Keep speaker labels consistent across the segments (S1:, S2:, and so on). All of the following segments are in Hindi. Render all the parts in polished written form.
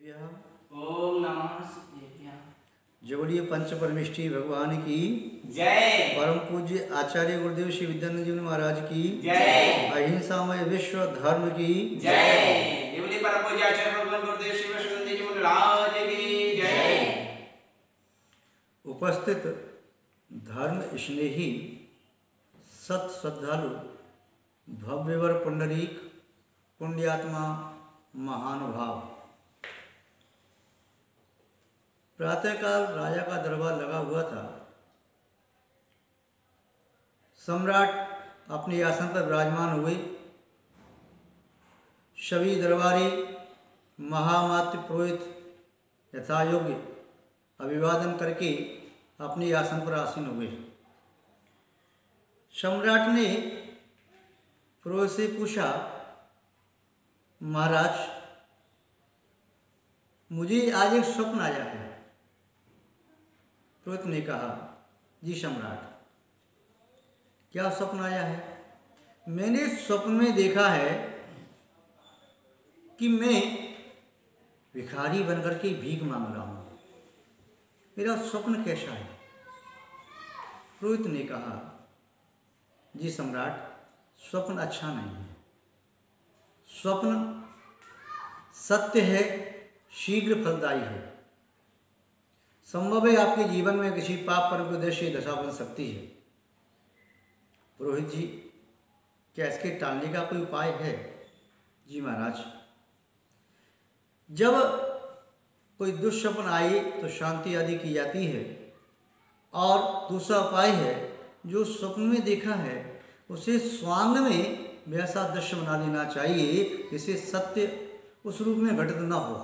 S1: ओम नमः शिवाय।
S2: जय बोलिए पंच परमेष्ठी भगवान की
S1: जय।
S2: परम पूज्य आचार्य गुरुदेव श्री विद्यानंद जी महाराज की
S1: जय।
S2: अहिंसामय विश्व धर्म की
S1: जय। जय बोलिए परम पूज्य आचार्य भगवान गुरुदेव श्री विद्यानंद जी महाराज की जय।
S2: उपस्थित धर्म स्नेही सत श्रद्धालु भव्यवर पुंडरीक पुण्यात्मा महानुभाव। प्रातःकाल राजा का दरबार लगा हुआ था। सम्राट अपने आसन पर विराजमान हुए। सभी दरबारी महामात्य पुरोहित यथायोग्य अभिवादन करके अपने आसन पर आसीन हुए। सम्राट ने पुरोहित से पूछा, महाराज मुझे आज एक स्वप्न आया है। पुरोहित ने कहा, जी सम्राट क्या स्वप्न आया है? मैंने स्वप्न में देखा है कि मैं भिखारी बनकर के भीख मांग रहा हूं। मेरा स्वप्न कैसा है? पुरोहित ने कहा, जी सम्राट स्वप्न अच्छा नहीं है। स्वप्न सत्य है, शीघ्र फलदायी है। संभव है आपके जीवन में किसी पाप पर उद्देश्य दशा बन सकती है। पुरोहित जी क्या इसके टालने का कोई उपाय है? जी महाराज, जब कोई दुष्स्वप्न आए तो शांति आदि की जाती है। और दूसरा उपाय है, जो स्वप्न में देखा है उसे स्वांग में वैसा दृश्य बना लेना चाहिए जिससे सत्य उस रूप में घटित न हो।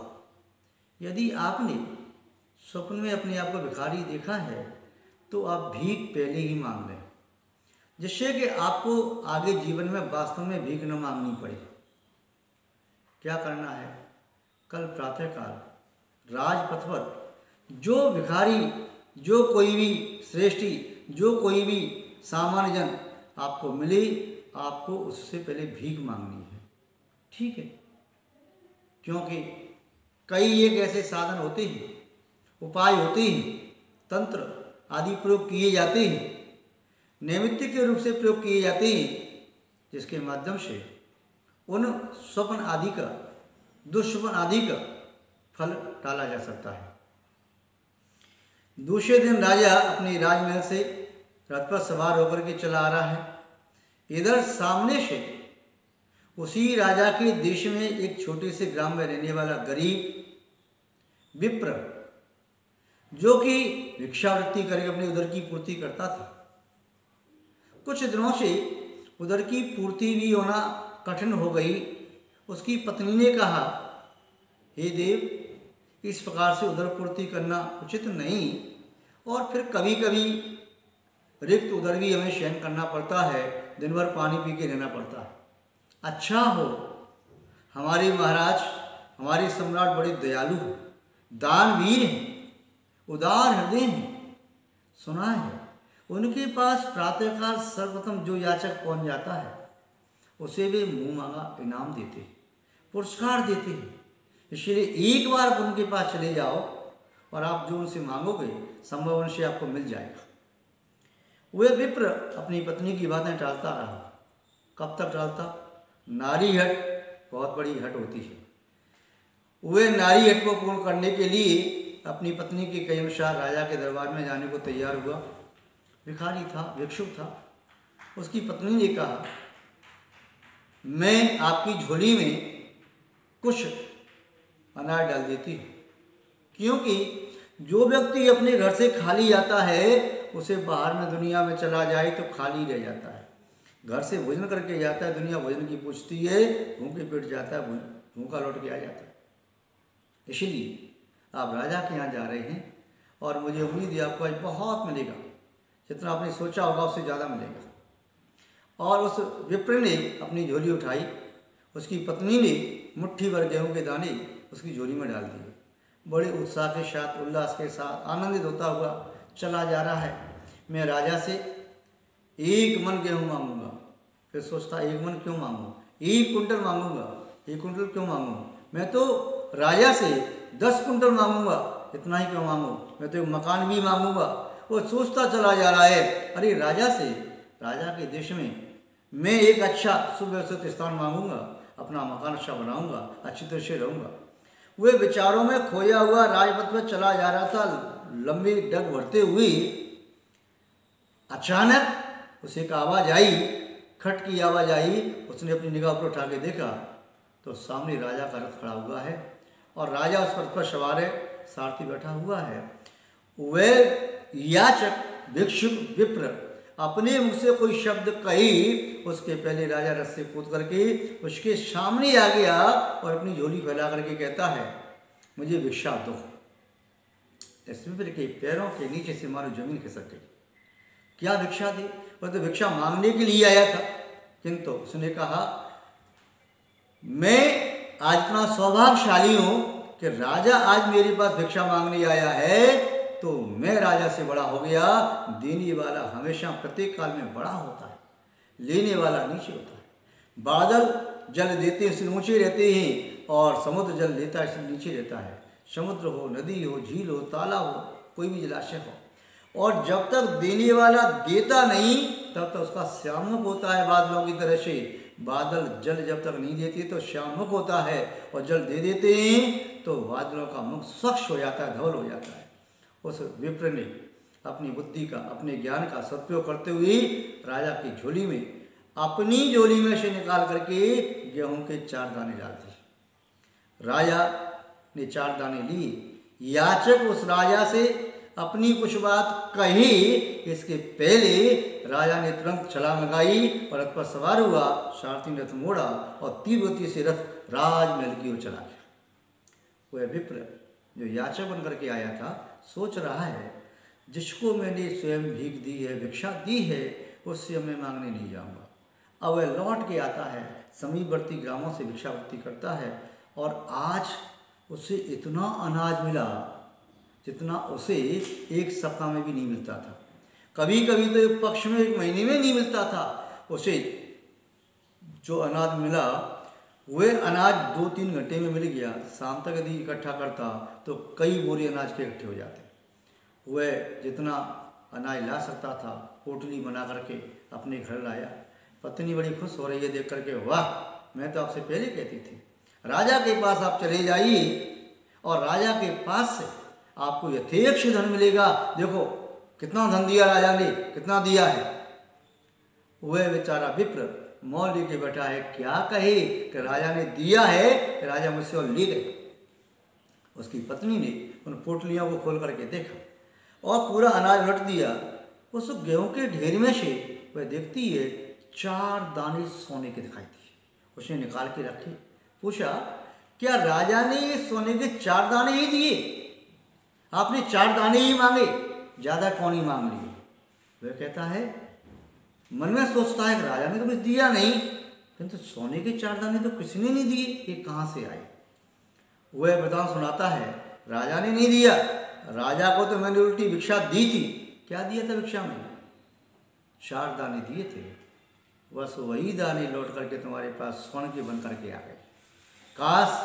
S2: यदि आपने स्वप्न में अपने आप को भिखारी देखा है तो आप भीख पहले ही मांग लें, जिससे कि आपको आगे जीवन में वास्तव में भीख न मांगनी पड़े। क्या करना है? कल प्रातःकाल राजपथ पर जो भिखारी, जो कोई भी श्रेष्ठी, जो कोई भी सामान्य जन आपको मिले, आपको उससे पहले भीख मांगनी है। ठीक है? क्योंकि कई एक ऐसे साधन होते हैं, उपाय होते हैं, तंत्र आदि प्रयोग किए जाते हैं, नैमित्तिक के रूप से प्रयोग किए जाते हैं, जिसके माध्यम से उन स्वप्न आदि का, दुष्स्वप्न आदि का फल टाला जा सकता है। दूसरे दिन राजा अपने राजमहल से रथ पर सवार होकर के चला आ रहा है। इधर सामने से उसी राजा के देश में एक छोटे से ग्राम में रहने वाला गरीब विप्र, जो कि भिक्षावृत्ति करके अपनी उदर की पूर्ति करता था, कुछ दिनों से उदर की पूर्ति भी होना कठिन हो गई। उसकी पत्नी ने कहा, हे देव इस प्रकार से उदर पूर्ति करना उचित नहीं, और फिर कभी कभी रिक्त उदर भी हमें सहन करना पड़ता है, दिन भर पानी पी के रहना पड़ता है। अच्छा हो हमारे महाराज, हमारे सम्राट बड़े दयालु हैं, दानवीर हैं, उदार हृदय हैं। सुना है उनके पास प्रातःकाल सर्वप्रथम जो याचक पहुंच जाता है उसे वे मुंह मांगा इनाम देते हैं, पुरस्कार देते हैं। इसलिए एक बार उनके पास चले जाओ और आप जो उनसे मांगोगे संभव उनसे आपको मिल जाएगा। वह विप्र अपनी पत्नी की बातें टालता रहा। कब तक टालता? नारी हट बहुत बड़ी हट होती है। वह नारी हट को पूर्ण करने के लिए अपनी पत्नी के कई अनुसार राजा के दरबार में जाने को तैयार हुआ। भिखारी था, भिक्षुक था। उसकी पत्नी ने कहा, मैं आपकी झोली में कुछ अनाज डाल देती हूँ, क्योंकि जो व्यक्ति अपने घर से खाली आता है उसे बाहर में दुनिया में चला जाए तो खाली रह जाता है। घर से भोजन करके जाता है, दुनिया भोजन की पूछती है, भूखे पेट जाता है, भूखा लौट के आ जाता है। इसलिए आप राजा के यहाँ जा रहे हैं और मुझे उम्मीद है आपको आज बहुत मिलेगा। जितना आपने सोचा होगा उससे ज़्यादा मिलेगा। और उस विप्र ने अपनी झोली उठाई। उसकी पत्नी ने मुट्ठी भर गेहूँ के दाने उसकी झोली में डाल दिए। बड़े उत्साह के साथ, उल्लास के साथ, आनंदित होता हुआ चला जा रहा है। मैं राजा से 1 मन गेहूँ मांगूंगा। फिर सोचता 1 मन क्यों मांगूँ, 1 कुंटल मांगूंगा। 1 कुंटल क्यों मांगूँ? मैं तो राजा से 10 कुंटल मांगूंगा, इतना ही क्यों मांगू, मैं तो एक मकान भी मांगूंगा। वो सोचता चला जा रहा है, अरे राजा से, राजा के देश में मैं एक अच्छा सुव्यवस्थित स्थान मांगूंगा, अपना मकान अच्छा बनाऊंगा, अच्छी तरह से रहूंगा। वे विचारों में खोया हुआ राजपथ में चला जा रहा था, लंबी डग बढ़ते हुए अचानक उसे एक आवाज़ आई, खट की आवाज़ आई। उसने अपनी निगाह पर उठा के देखा तो सामने राजा का रथ खड़ा हुआ है और राजा उस रथ पर सवार है, सारथी बैठा हुआ है। वह याचक भिक्षुक विप्र अपने मुख से कोई शब्द कही, उसके पहले राजा रथ से कूद करके उसके सामने आ गया और अपनी झोली फैला करके कहता है, मुझे भिक्षा दो। इस विप्र के पैरों के नीचे से मानो जमीन खिसक गई। क्या भिक्षा दी? वह तो भिक्षा मांगने के लिए आया था, किंतु उसने कहा, मैं आज इतना सौभाग्यशाली हूं कि राजा आज मेरे पास भिक्षा मांगने आया है, तो मैं राजा से बड़ा हो गया। देने वाला हमेशा प्रत्येक काल में बड़ा होता है, लेने वाला नीचे होता है। बादल जल देते हैं इसलिए ऊंचे रहते हैं, और समुद्र जल लेता है इसलिए नीचे रहता है। समुद्र हो, नदी हो, झील हो, तालाब हो, कोई भी जलाशय हो, और जब तक देने वाला देता नहीं तब तक उसका श्याममुख होता है। बादलों की तरह से बादल जल जब तक नहीं देते तो श्याममुख होता है, और जल दे देते हैं तो बादलों का मुख स्वच्छ हो जाता है, धवल हो जाता है। उस विप्र ने अपनी बुद्धि का, अपने ज्ञान का सदुपयोग करते हुए राजा की झोली में, अपनी झोली में से निकाल करके गेहूं के 4 दाने डाल दिए। राजा ने 4 दाने लिए। याचक उस राजा से अपनी कुछ बात कही, इसके पहले राजा ने तुरंत छलांग लगाई और रथ पर सवार हुआ। सारथी ने रथ मोड़ा और तीव्र गति से रथ राजमहल की ओर चला गया। वह विप्र जो याचक बन करके आया था सोच रहा है, जिसको मैंने स्वयं भीख दी है, भिक्षा दी है, उससे मैं मांगने नहीं जाऊंगा। अब वह लौट के आता है, समीपवर्ती ग्रामों से भिक्षावृत्ति करता है, और आज उसे इतना अनाज मिला जितना उसे एक सप्ताह में भी नहीं मिलता था। कभी कभी तो एक पक्ष में, एक महीने में नहीं मिलता था। उसे जो अनाज मिला वह अनाज 2-3 घंटे में मिल गया। शाम तक यदि इकट्ठा करता तो कई बोरी अनाज के इकट्ठे हो जाते। वह जितना अनाज ला सकता था पोटली बना करके अपने घर लाया। पत्नी बड़ी खुश हो रही है देख करके, वाह, मैं तो आपसे पहले कहती थी राजा के पास आप चले जाइए और राजा के पास से आपको यथेच्छ धन मिलेगा। देखो कितना धन दिया राजा ने, कितना दिया है। वह बेचारा विप्र मौन लेके बैठा है, क्या कहे कि राजा ने दिया है कि राजा मुझसे और ले गए। उसकी पत्नी ने उन पोटलियों को खोल करके देखा और पूरा अनाज उलट दिया। उस गेहूं के ढेर में से वह देखती है 4 दाने सोने के दिखाई दिए। उसने निकाल के रखे, पूछा, क्या राजा ने ये सोने के 4 दाने ही दिए? आपने 4 दाने ही मांगे, ज्यादा कौन ही मांग लिए? वह कहता है, मन में सोचता है कि राजा ने तो कुछ दिया नहीं, किंतु सोने के 4 दाने तो किसी ने नहीं दिए, ये कहाँ से आए? वह वृतांत सुनाता है, राजा ने नहीं दिया, राजा को तो मैंने उल्टी भिक्षा दी थी। क्या दिया था भिक्षा में? 4 दाने दिए थे, बस वही दाने लौट करके तुम्हारे पास स्वर्ण के बन करके आ गए। काश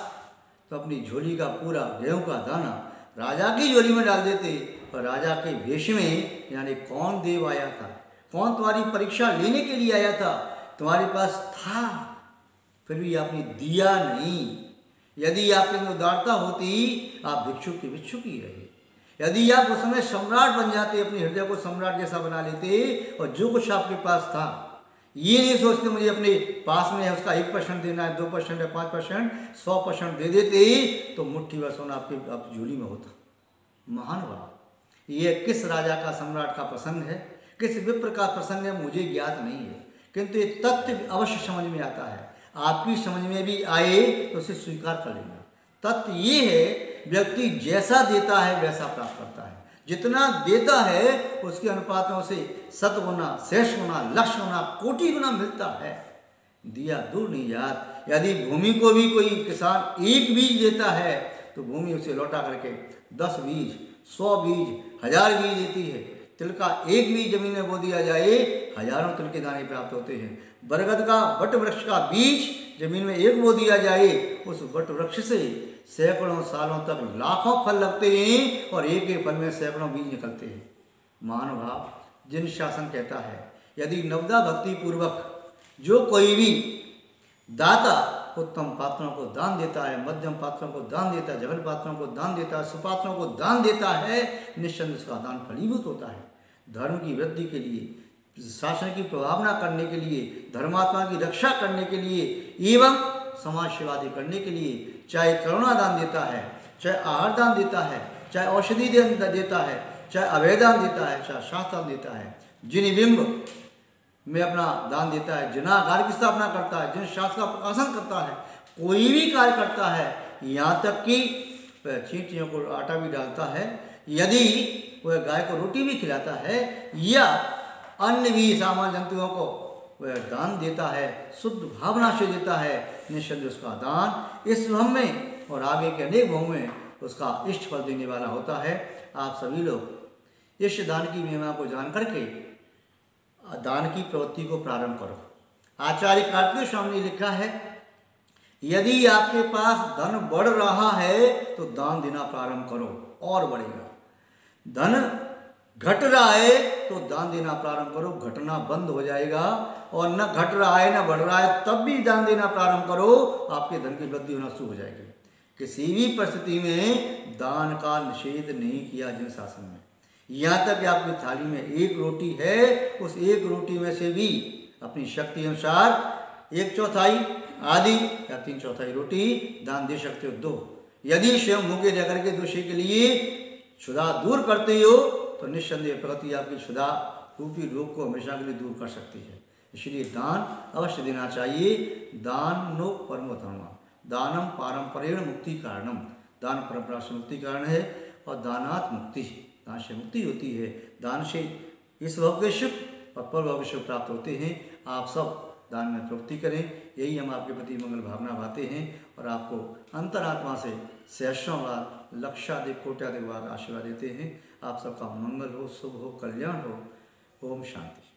S2: तो अपनी झोली का पूरा गेहूं का दाना राजा की झोली में डाल देते, और राजा के भेष में, यानी कौन देव आया था, कौन तुम्हारी परीक्षा लेने के लिए आया था, तुम्हारे पास था, फिर भी आपने दिया नहीं। यदि आपके अंदर उदारता होती आप भिक्षुक के भिक्षुक ही रहे। यदि आप उस समय सम्राट बन जाते, अपने हृदय को सम्राट जैसा बना लेते, और जो कुछ आपके पास था, ये नहीं सोचते मुझे अपने पास में है उसका 1% देना है, 2% है, 5%, 100% दे देते तो मुट्ठी भर सोना आपकी झोली में होता। महान बात। ये किस राजा का, सम्राट का प्रसंग है, किस विप्र का प्रसंग है, मुझे ज्ञात नहीं है, किंतु ये तथ्य अवश्य समझ में आता है। आपकी समझ में भी आए तो उसे स्वीकार कर लेना। तथ्य ये है, व्यक्ति जैसा देता है वैसा प्राप्त करता है। जितना देता है उसके अनुपात में उसे 7 गुना, 6 गुना, लक्ष गुना, कोटि गुना मिलता है। दिया दूर नहीं जात। यदि भूमि को भी कोई किसान 1 बीज देता है तो भूमि उसे लौटा करके 10 बीज, 100 बीज, 1000 बीज देती है। तिल का 1 बीज जमीन में बो दिया जाए, हजारों तिल के दाने प्राप्त होते हैं। बरगद का, वट वृक्ष का बीज जमीन में 1 बो दिया जाए, उस वट वृक्ष से सैकड़ों सालों तक लाखों फल लगते हैं और एक एक फल में सैकड़ों बीज निकलते हैं। महानुभाव, जिन शासन कहता है यदि नवदा भक्ति पूर्वक जो कोई भी दाता उत्तम पात्रों को दान देता है, मध्यम पात्रों को दान देता है, जघन पात्रों को दान देता है, सुपात्रों को दान देता है, निश्चंद उसका दान फलीभूत होता है। धर्म की वृद्धि के लिए, शासन की प्रभावना करने के लिए, धर्मात्मा की रक्षा करने के लिए एवं समाज सेवादी करने के लिए, चाहे करुणा दान देता है, चाहे आहार दान देता है, चाहे औषधि देता है, चाहे अभयदान देता है, चाहे शास्त्र देता है, जिन बिंब में अपना दान देता है, जिनागार की स्थापना करता है, जिन शास्त्र का प्रकाशन करता है, कोई भी कार्य करता है, यहाँ तक कि वह चींटियों को आटा भी डालता है, यदि वह गाय को रोटी भी खिलाता है या अन्य भी सामान्य जंतुओं को वह दान देता है, शुद्ध भावना से देता है, निश्चंद उसका दान इस भव में और आगे के अनेक भव में उसका इष्ट फल देने वाला होता है। आप सभी लोग इस दान की महिमा को जान करके दान की प्रवृत्ति को प्रारंभ करो। आचार्य कार्तिक स्वामी ने लिखा है, यदि आपके पास धन बढ़ रहा है तो दान देना प्रारंभ करो और बढ़ेगा। धन घट रहा है तो दान देना प्रारंभ करो, घटना बंद हो जाएगा। और न घट रहा है न बढ़ रहा है तब भी दान देना प्रारंभ करो, आपके धन की वृद्धि होना शुरू हो जाएगी। किसी भी परिस्थिति में दान का निषेध नहीं किया जिन शासन में। यहाँ तक कि आपकी थाली में एक रोटी है, उस एक रोटी में से भी अपनी शक्ति अनुसार 1/4 आधी या 3/4 रोटी दान दे सकते हो, दो। यदि स्वयं भूखे रह करके दूसरे के लिए क्षुधा दूर करते हो तो निस्संदेह प्रकृति आपकी क्षुधा रूपी रोग को हमेशा के लिए दूर कर सकती है। इसलिए दान अवश्य देना चाहिए। दान नो परमो धर्म, दानम पारंपरेण मुक्ति कारणम, दान परंपरा से मुक्ति कारण है और दानात मुक्ति, दान से मुक्ति होती है। दान से इस भव के सुख और पर भव के सुख प्राप्त होते हैं। आप सब दान में प्रवृत्ति करें, यही हम आपके प्रति मंगल भावना भाते हैं और आपको अंतरात्मा से सहस्रों बार लक्षाधिक कोट्याधिक बार आशीर्वाद देते हैं। आप सबका मंगल हो, शुभ हो, कल्याण हो। ओम शांति।